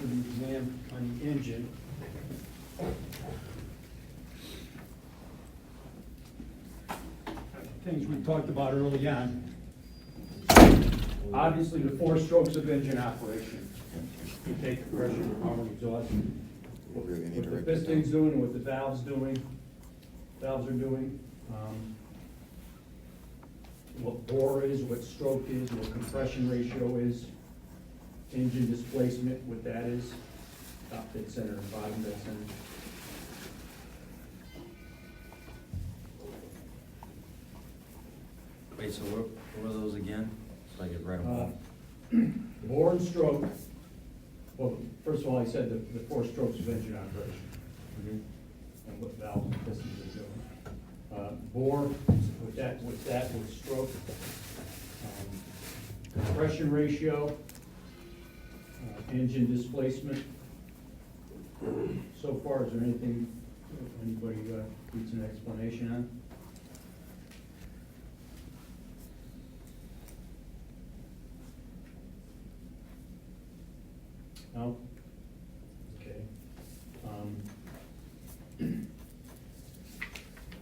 for the exam on the engine. Things we talked about early on. Obviously, the 4 strokes of engine operation. You take the pressure, the power, exhaust. What the piston's doing, what the valves are doing. What bore is, what stroke is, what compression ratio is, engine displacement, what that is, top dead center and bottom dead center. Wait, so what were those again? So I could write them Uh, down. Bore and stroke, well, first of all, I said the 4 strokes of engine operation, and what valves and pistons are doing. Bore, with stroke. Compression ratio, engine displacement. So far, is there anything, anybody needs an explanation on? No? Okay.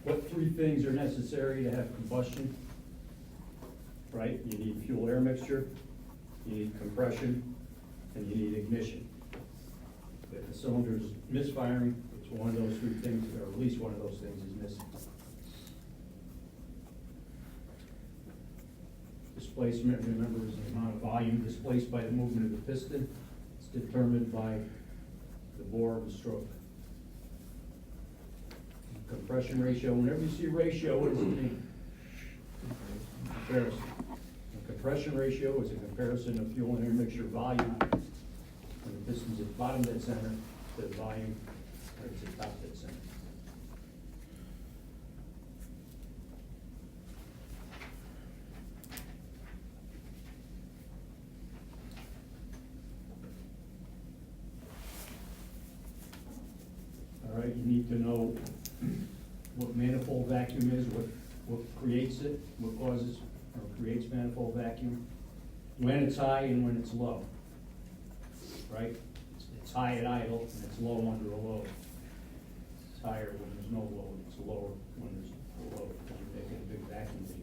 What 3 things are necessary to have combustion? Right, you need fuel air mixture, you need compression, and you need ignition. If the cylinder's misfiring, it's one of those 3 things, or at least one of those things is missing. Displacement, remember, is the amount of volume displaced by the movement of the piston. It's determined by the bore of the stroke. Compression ratio, whenever you see ratio, what does it mean? Comparison. A compression ratio is a comparison of fuel and air mixture volume when the piston's at bottom dead center to the volume where it's at top dead center. All right, you need to know what manifold vacuum is, what creates it, what causes or creates manifold vacuum, when it's high and when it's low, right? It's high at idle and it's low under a load. It's higher when there's no load, it's lower when there's a load, when you're making a big vacuum leak.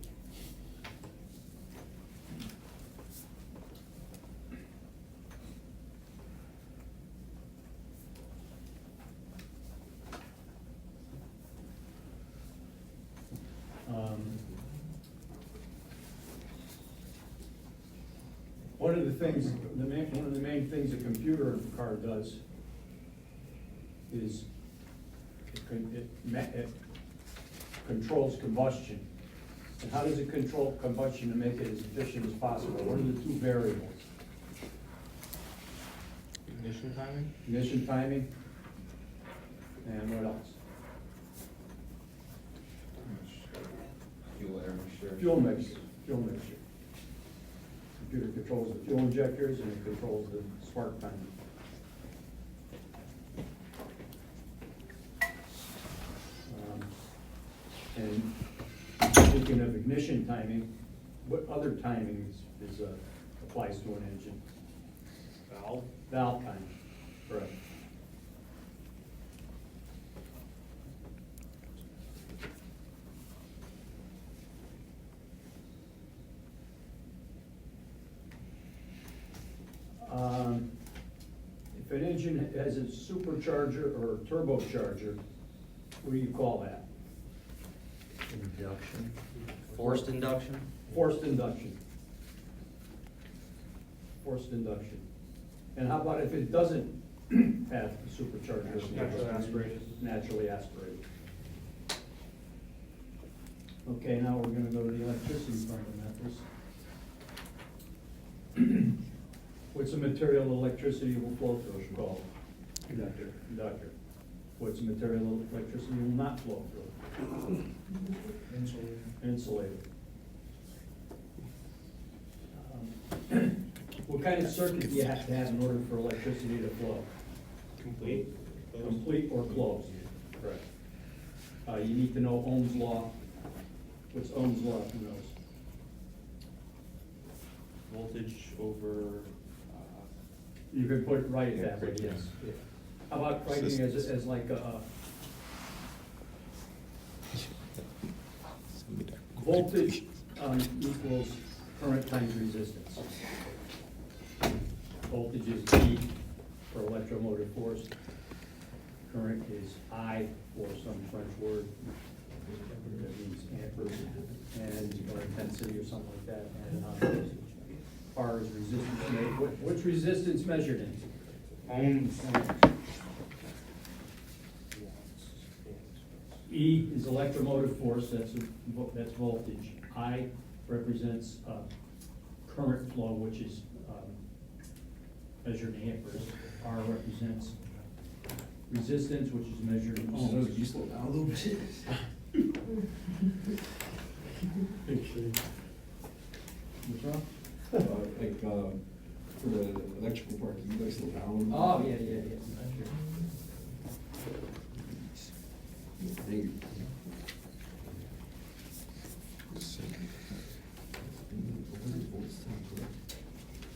One of the things, one of the main things a computer car does is it controls combustion. And how does it control combustion to make it as efficient as possible? What are the 2 variables? Ignition timing? Ignition timing, and what else? Fuel air mixture. Fuel mixture. Computer controls the fuel injectors and it controls the spark timing. And speaking of ignition timing, what other timing applies to an engine? Valve? Valve timing, correct. If an engine has a supercharger or a turbocharger, what do you call that? Induction. Forced induction? Forced induction. Forced induction. And how about if it doesn't have a supercharger? Naturally aspirated. Naturally aspirated. Okay, now we're gonna go to the electricity fundamentals. What's the material electricity will flow through, it's called? Conductor. Conductor. What's the material electricity will not flow through? Insulator. Insulator. What kind of circuit do you have to have in order for electricity to flow? Complete. Complete or closed? Correct. You need to know Ohm's law. What's Ohm's law, who knows? Voltage over You could put, write it that way, yes. How about writing as like a voltage equals current times resistance. Voltage is V for electromotive force. Current is I for some French word. That means amperes and, or intensity or something like that. And R is resistance. What's resistance measured in? Ohms. E is electromotive force, that's voltage. I represents current flow, which is measured in amperes. R represents resistance, which is measured in Oh, ohms. you slow down a little bit. What's wrong? Like, for the electrical part, can you guys slow down? Oh, yeah. Thank you.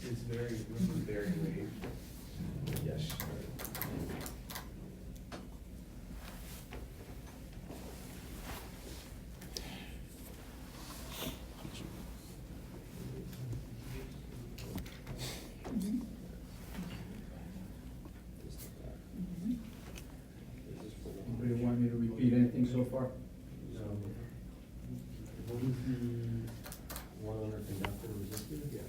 It's very late. Yes. Anybody want me to repeat anything so far? What is the one under conductor resistor?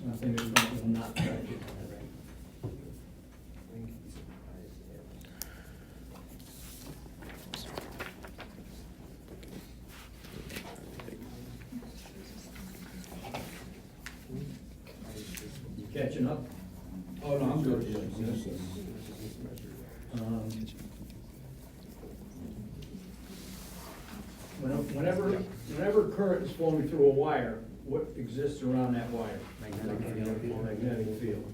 Nothing is not corrected. You catching up? Oh, no, I'm good, yeah, yes, sir. Whenever current is flowing through a wire, what exists around that wire? Magnetic field. Magnetic field.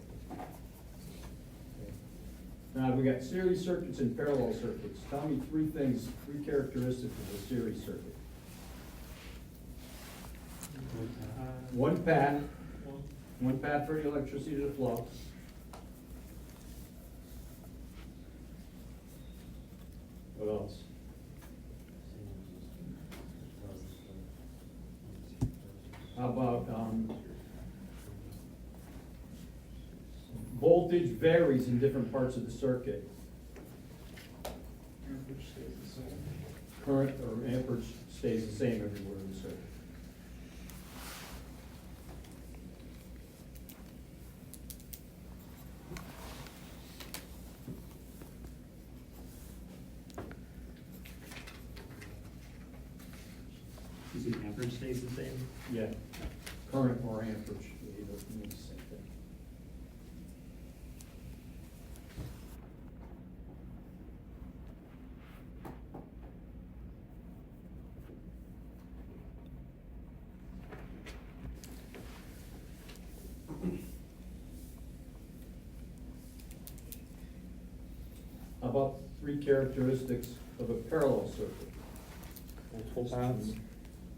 Now, we got series circuits and parallel circuits. Tell me three things, three characteristics of a series circuit. One path for the electricity to flow. What else? How about, voltage varies in different parts of the circuit. Current or amperage stays the same everywhere in the circuit. Is the amperage stays the same? Yeah, current or amperage, either means the same thing. How about three characteristics of a parallel circuit? Multiple paths?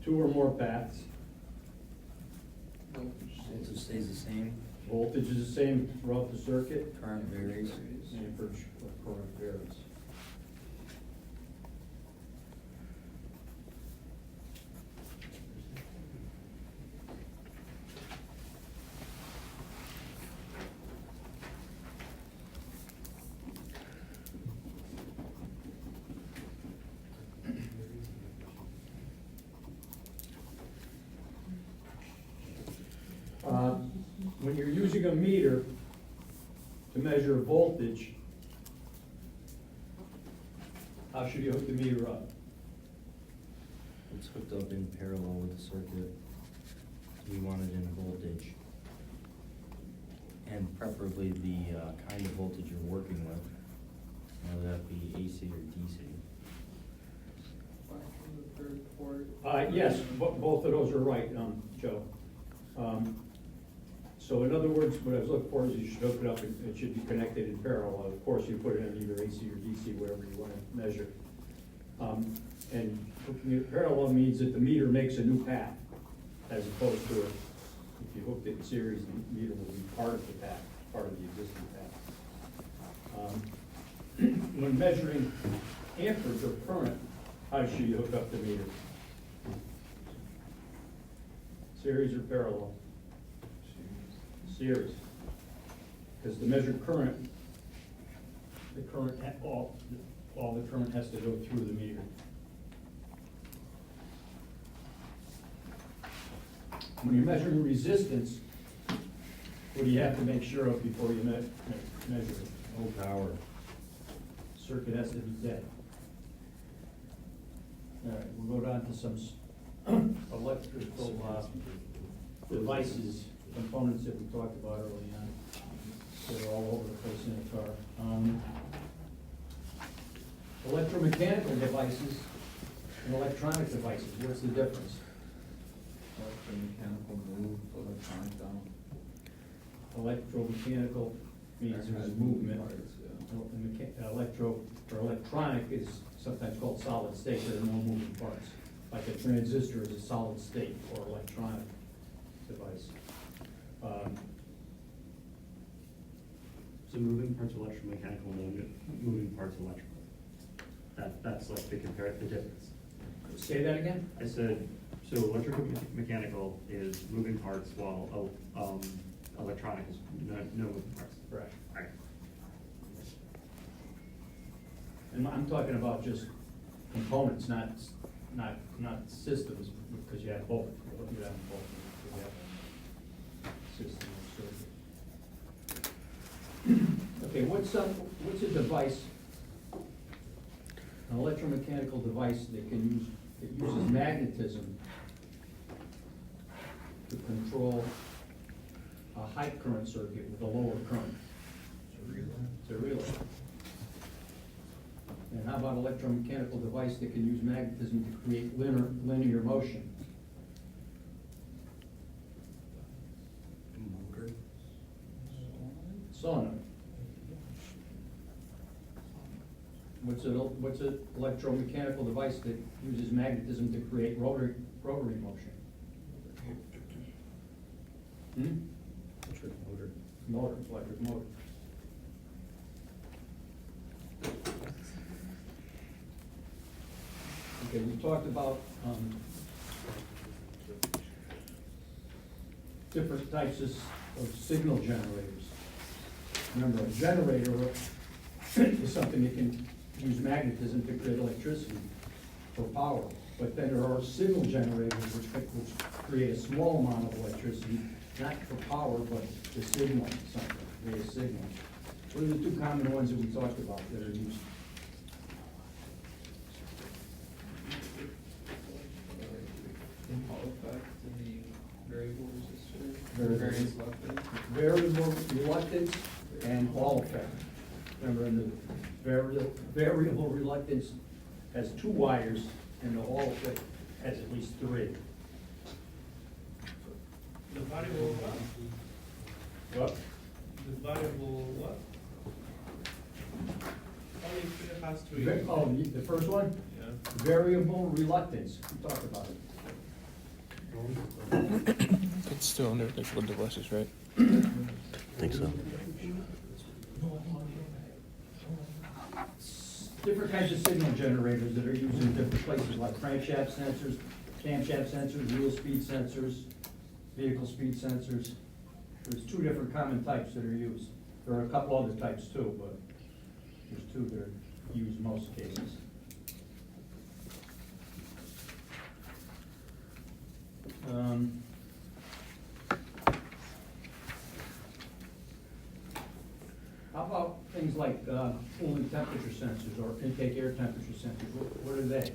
Two or more paths, Voltage stays the same, voltage is the same throughout the circuit, current varies. amperage or current varies. When you're using a meter to measure voltage, how should you hook the meter up? It's hooked up in parallel with the circuit. We want it in voltage. And preferably the kind of voltage you're working with, whether that be AC or DC. Yes, both of those are right, Joe. So in other words, what I was looking for is you should hook it up, it should be connected in parallel. Of course, you put it in either AC or DC, whatever you want to measure. And parallel means that the meter makes a new path, as opposed to if you hooked it in series, the meter will be part of the path, part of the existing path. When measuring amperage or current, how should you hook up the meter? Series or parallel? Series. Because to measure current, all the current has to go through the meter. When you're measuring resistance, what do you have to make sure of before you measure it? No power. Circuit has to be dead. All right, we'll go down to some electrical devices, components that we talked about early on. They're all over the place in the car. Electromechanical devices and electronic devices, what's the difference? Electromechanical move, electronic down. Electromechanical means there's movement. Electro, or electronic is sometimes called solid state, there are no moving parts. Like a transistor is a solid state or electronic device. So moving parts electromechanical, moving parts electrical. That's like the difference. Say that again? I said, so electromechanical is moving parts while, electronic is no moving parts. Correct. Alright. And I'm talking about just components, not systems, because you have both. You have both. You have a system and circuit. Okay, what's a device, an electromechanical device that uses magnetism to control a high current circuit with a lower current? It's a relay. And how about electromechanical device that can use magnetism to create linear motion? Motor. Solenoid. What's an electromechanical device that uses magnetism to create rotary motion? Electric motor. Motor, electric motor. Okay, we talked about different types of signal generators. Remember, a generator is something that can use magnetism to create electricity for power. But then there are signal generators which create a small amount of electricity, not for power, but to signal something, create a signal. What are the two common ones that we talked about that are used? Hall effect and the variable resistor. Variable. Various reluctance. Variable reluctance and Hall effect. Remember, in the variable reluctance has 2 wires, and the Hall effect has at least 3. The variable what? What? The variable what? Only if it has to. Oh, the first one? Yeah. Variable reluctance, we talked about it. It's still under electrical devices, right? Think so. Different kinds of signal generators that are used in different places, like crankshaft sensors, camshaft sensors, wheel speed sensors, vehicle speed sensors. There's 2 different common types that are used. There are a couple other types too, but there's 2 that are used in most cases. How about things like cooling temperature sensors or intake air temperature sensors? What are they?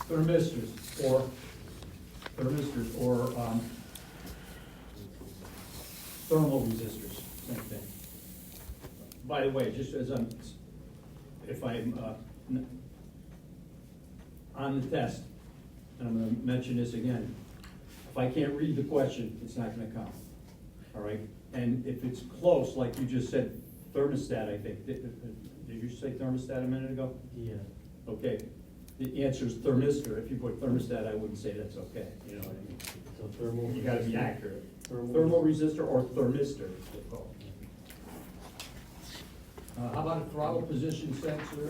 Thermistors or thermal resistors, same thing. By the way, just as if I'm on the test, and I'm gonna mention this again, if I can't read the question, it's not gonna count, all right? And if it's close, like you just said, thermostat, I think. Did you say thermostat a minute ago? Yeah. Okay, the answer is thermistor. If you put thermostat, I wouldn't say that's okay, you know what I mean? So thermal. You gotta be accurate. Thermal- Thermal resistor or thermistor, it's called. How about a throttle position sensor,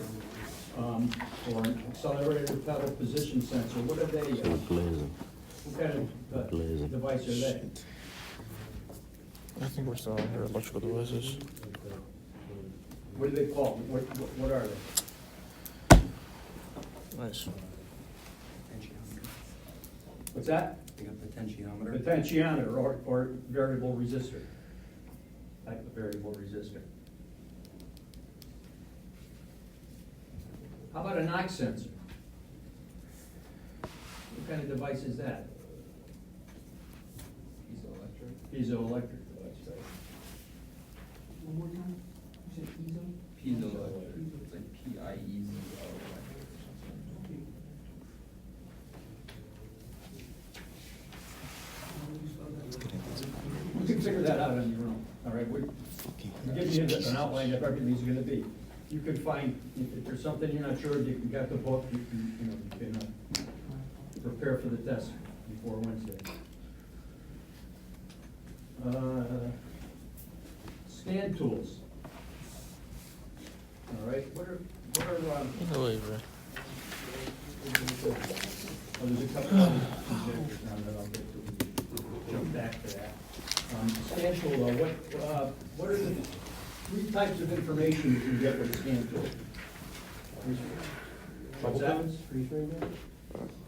or an accelerator pedal position sensor? What are they? What kind of device are they? I think we're still under electrical devices. What do they call them? What are they? Nice. What's that? They got potentiometer. Potentiometer or variable resistor. Type of variable resistor. How about a knock sensor? What kind of device is that? Piezoelectric. Piezoelectric device, right? One more time, you said easel? Piezoelectric, it's like Piezo. You can figure that out on your own, all right? We'll give you an outline of everything's gonna be. You can find, if there's something you're not sure, you got the book, you can prepare for the test before Wednesday. Scan tools. All right, what are, In the way, bro. oh, there's a couple of examples now that I'll get to, jump back to that. Scan tool, though, what are the three types of information you can get with a scan tool? What's that?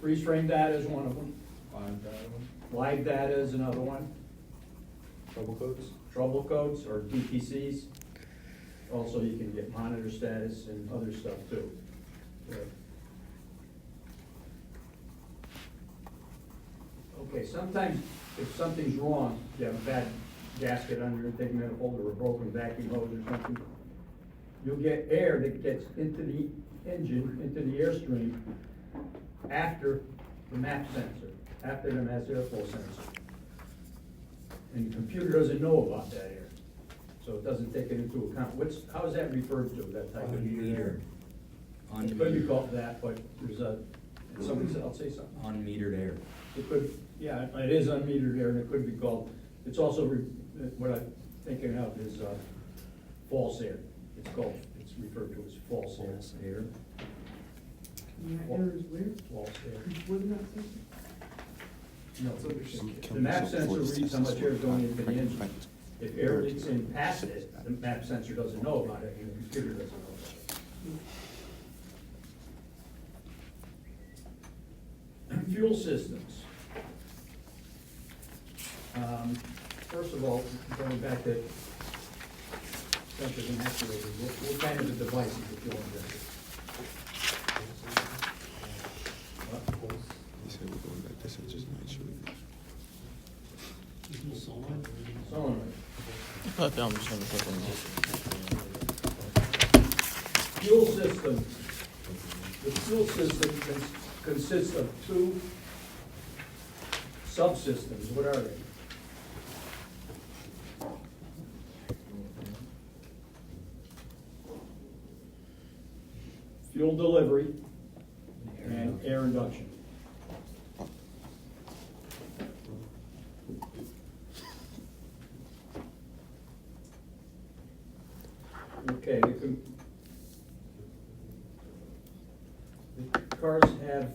Freeze frame data is one of them. Live data is another one. Trouble codes? Trouble codes or DPCs. Also, you can get monitor status and other stuff too. Okay, sometimes if something's wrong, you have a bad gasket under your thing, manifold, or a broken vacuum hose or something, you'll get air that gets into the engine, into the airstream after the MAP sensor, after the mass airflow sensor. And the computer doesn't know about that air, so it doesn't take it into account. How is that referred to, that type of air? It could be called that, but there's somebody else say something. Unmetered air. It could, yeah, it is unmetered air, and it could be called, it's also, what I'm thinking of is false air. It's referred to as false air. False air. Yeah, error is where? False air. Before the map sensor? No, the map sensor reads how much air is going into the engine. If air leaks in past it, the map sensor doesn't know about it, and the computer doesn't know about it. Fuel systems. First of all, going back to sensors and actuators, what kind of a device is the fuel injector? He said we're going back this and just make sure. Solenoid. I'm just gonna put them Fuel system. The fuel system consists of two subsystems. What are they? Fuel delivery and air induction. Okay, the cars have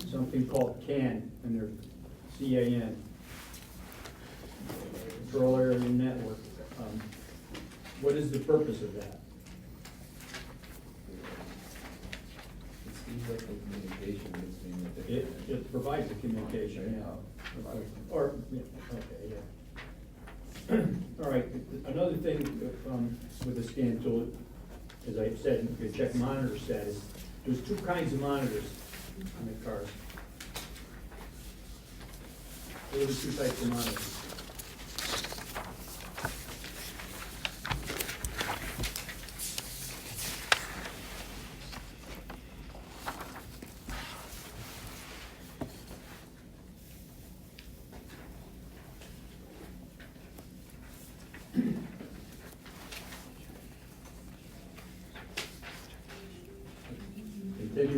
something called CAN, and they're CAN, Control Area Network. What is the purpose of that? It seems like the communication between the different. It provides the communication, yeah. Or, yeah, okay, yeah. All right, another thing with the scan tool, as I said, you can check monitor status. There's two kinds of monitors in the cars. What are the two types of monitors?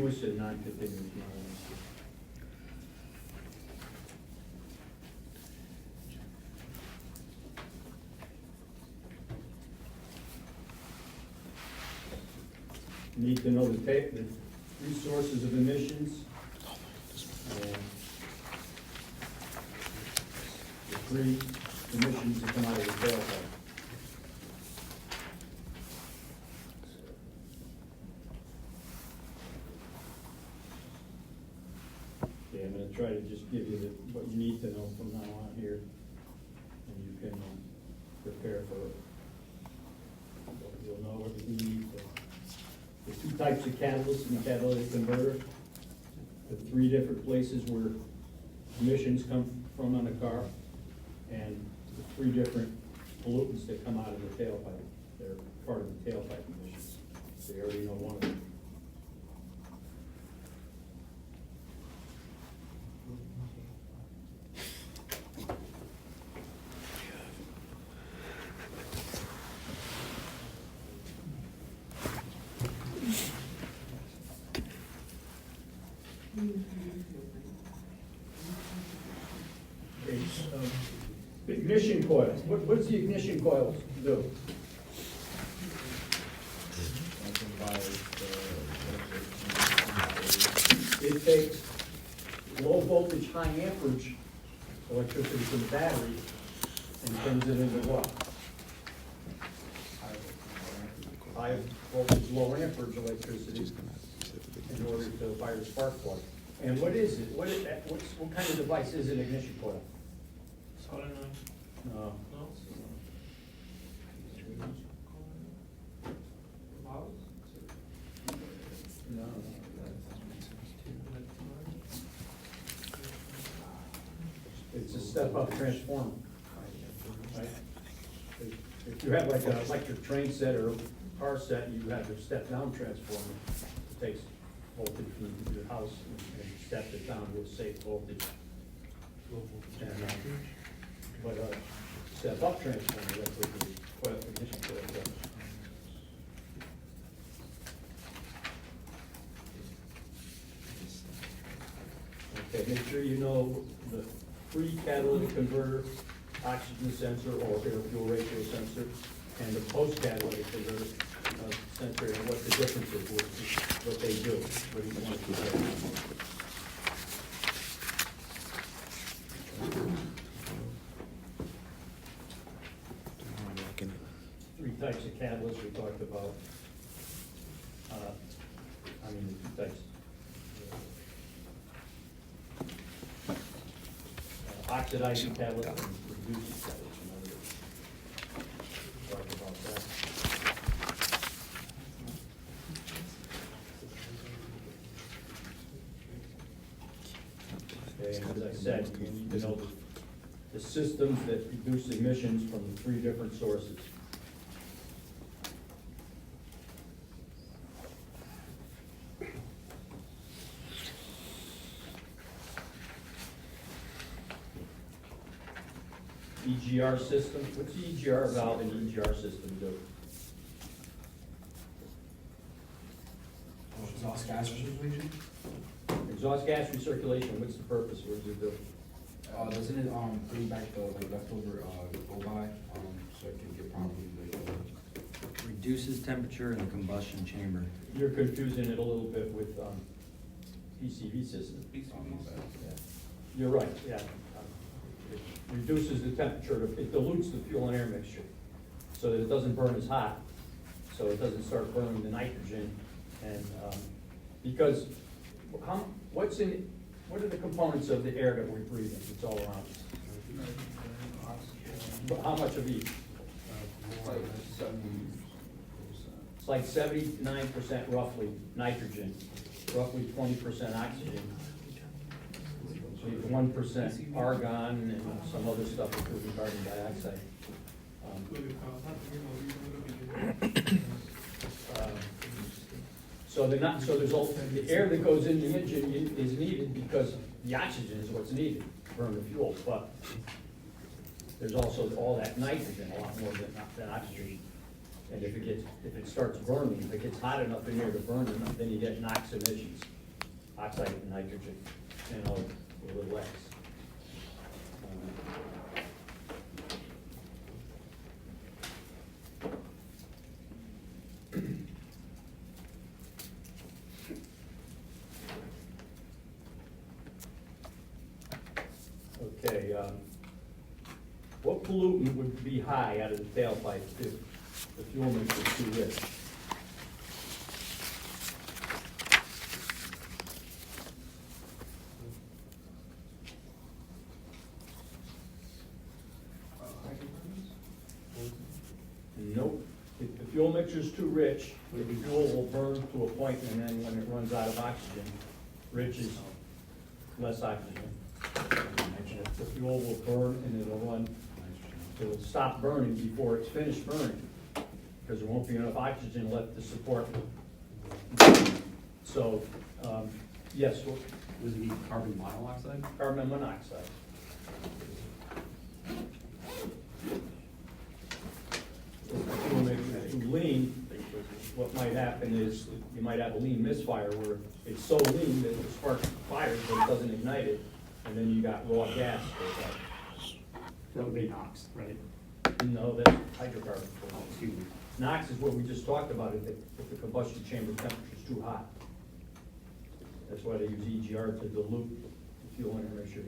continuous and non-continuous monitoring. Need to know the the three sources of emissions. And the three emissions that come out of the tailpipe. Okay, I'm gonna try to just give you what you need to know from now on here, and you can prepare for it. You'll know everything you need to. The two types of catalysts in the catalytic converter, the three different places where emissions come from on a car, and the three different pollutants that come out of the tailpipe. They're part of the tailpipe emissions. So you already know one of them. Okay, the ignition coils, what does the ignition coils do? It takes low voltage, high amperage electricity from the battery and turns it into what? High voltage, low amperage electricity in order to fire the spark plug. And what is it? What kind of device is an ignition coil? Solenoid, No. no? Valve? No. It's a step-up transformer. Right? If you have like an electric train set or car set, you have a step-down transformer. It takes voltage from your house and steps it down with safe voltage. And, but a step-up transformer, that's what the coil, ignition coil does. Okay, make sure you know the pre-catalytic converter, oxygen sensor or air fuel ratio sensor, and the post-catalytic converter sensor, and what the difference is, what they do, what you want to do. Three types of catalysts we talked about. The two types. Oxidizing catalyst and reducing catalyst. In other words. Talked about that. Okay, and as I said, you need to know the systems that reduce emissions from the three different sources. EGR system, what's the EGR valve and EGR system do? Exhaust gas recirculation? Exhaust gas recirculation, what's the purpose, what does it do? Doesn't it, bring back the, like, leftover, go by, so it can get properly, Reduces temperature in the combustion chamber. You're confusing it a little bit with, PCV system. Yeah. You're right, yeah. It reduces the temperature, it dilutes the fuel and air mixture, so that it doesn't burn as hot, so it doesn't start burning the nitrogen, and, because, what are the components of the air that we're breathing, it's all around us? But how much of each? It's like 79% roughly nitrogen, roughly 20% oxygen. So you have 1% argon and some other stuff, including carbon dioxide. So the air that goes in the engine is needed because the oxygen is what's needed to burn the fuel, but there's also all that nitrogen, a lot more than oxygen. And if it starts burning, if it gets hot enough in there to burn enough, then you get NOx emissions. oxide of nitrogen, NO, with a little X. Okay, what pollutant would be high out of the tailpipe if the fuel mix was too rich? Nope. If the fuel mixture's too rich, the fuel will burn to a point, and then when it runs out of oxygen, rich is less oxygen. And if the fuel will burn and it'll stop burning before it's finished burning, because there won't be enough oxygen left to support it. So, yes, Does it need carbon monoxide? carbon monoxide. If the fuel mixture is too lean, what might happen is you might have a lean misfire where it's so lean that the spark fires, but it doesn't ignite it, and then you got raw gas goes out. That would be NOx, right? No, that's hydrocarbon. Excuse me. NOx is what we just talked about, if the combustion chamber temperature is too hot. That's why they use EGR to dilute the fuel intermixture.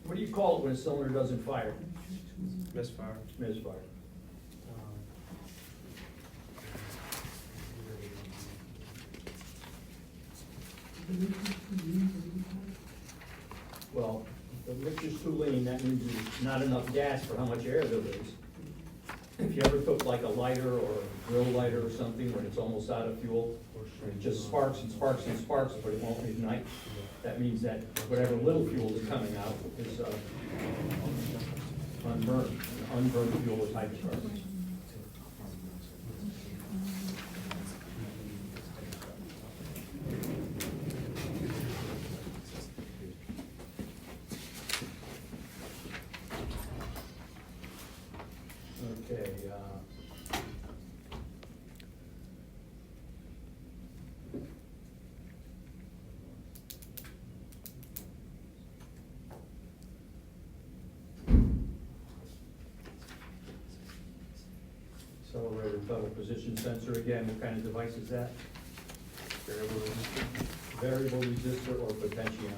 What do you call it when a cylinder doesn't fire? Misfire. Misfire. Well, if the mixture's too lean, that means there's not enough gas for how much air there is. If you ever took like a lighter or a grill lighter or something when it's almost out of fuel, and it just sparks and sparks and sparks, but it won't ignite, that means that whatever little fuel is coming out is unburned. Unburned fuel is hydrocarbons. Okay, accelerator double position sensor, again, what kind of device is that? Variable resistor or potentiometer?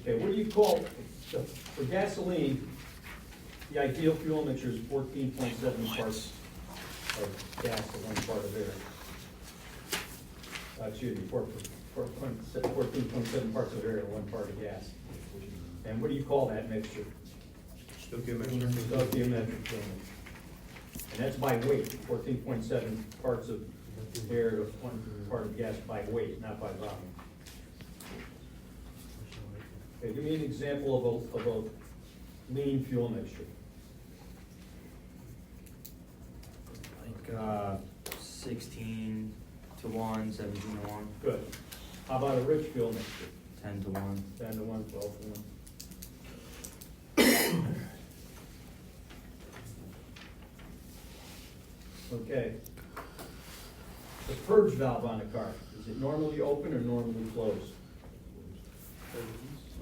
Okay, what do you call, for gasoline, the ideal fuel mixture is 14.7 parts of gas to 1 part of air. Excuse me, 14.7 parts of air to 1 part of gas. And what do you call that mixture? Stoichiometric fuel mixture. And that's by weight, 14.7 parts of air to 1 part of gas by weight, not by volume. Okay, give me an example of a lean fuel mixture. Like 16 to 1, 17 to 1, Good. How about a rich fuel mixture? 10 to 1. 10 to 1, 12 to 1. Okay. The purge valve on a car, is it normally open or normally closed?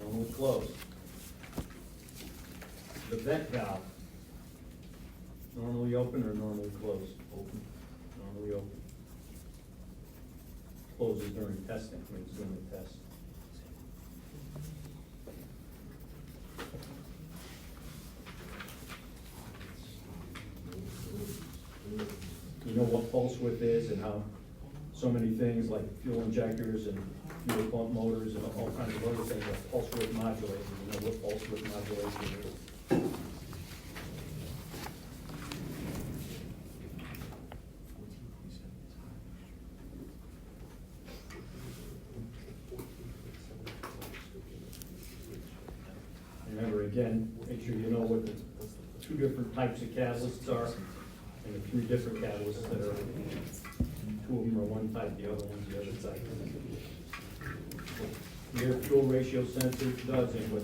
Normally closed. The vent valve, normally open or normally closed? Open. Normally open. Closes during testing, when it's doing the test. You know what pulse width is and how so many things like fuel injectors and fuel pump motors and all kinds of other things like pulse width modulators. You know what pulse width modulation is? Remember, again, make sure you know what the 2 different types of catalysts are and the 3 different catalysts that are, 2 of them are one type, the other one's the other type. the air fuel ratio sensor does and what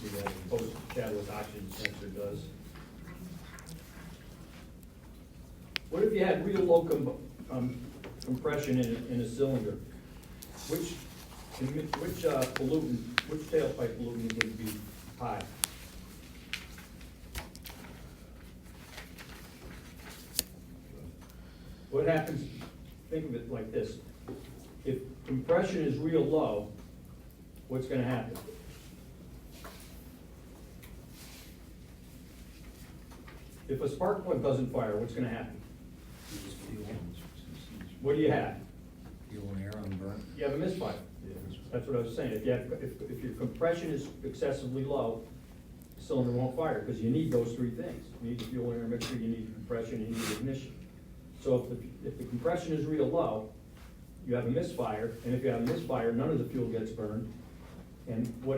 the post-catalyst oxygen sensor does. What if you had real low compression in a cylinder? Which pollutant, which tailpipe pollutant would be high? What happens, think of it like this, if compression is real low, what's gonna happen? If a spark plug doesn't fire, what's gonna happen? Just fuel, What do you have? fuel and air on burn. You have a misfire. That's what I was saying, if your compression is excessively low, the cylinder won't fire, because you need those three things. You need the fuel and air mixture, you need compression, you need ignition. So if the compression is real low, you have a misfire, and if you have a misfire, none of the fuel gets burned, and what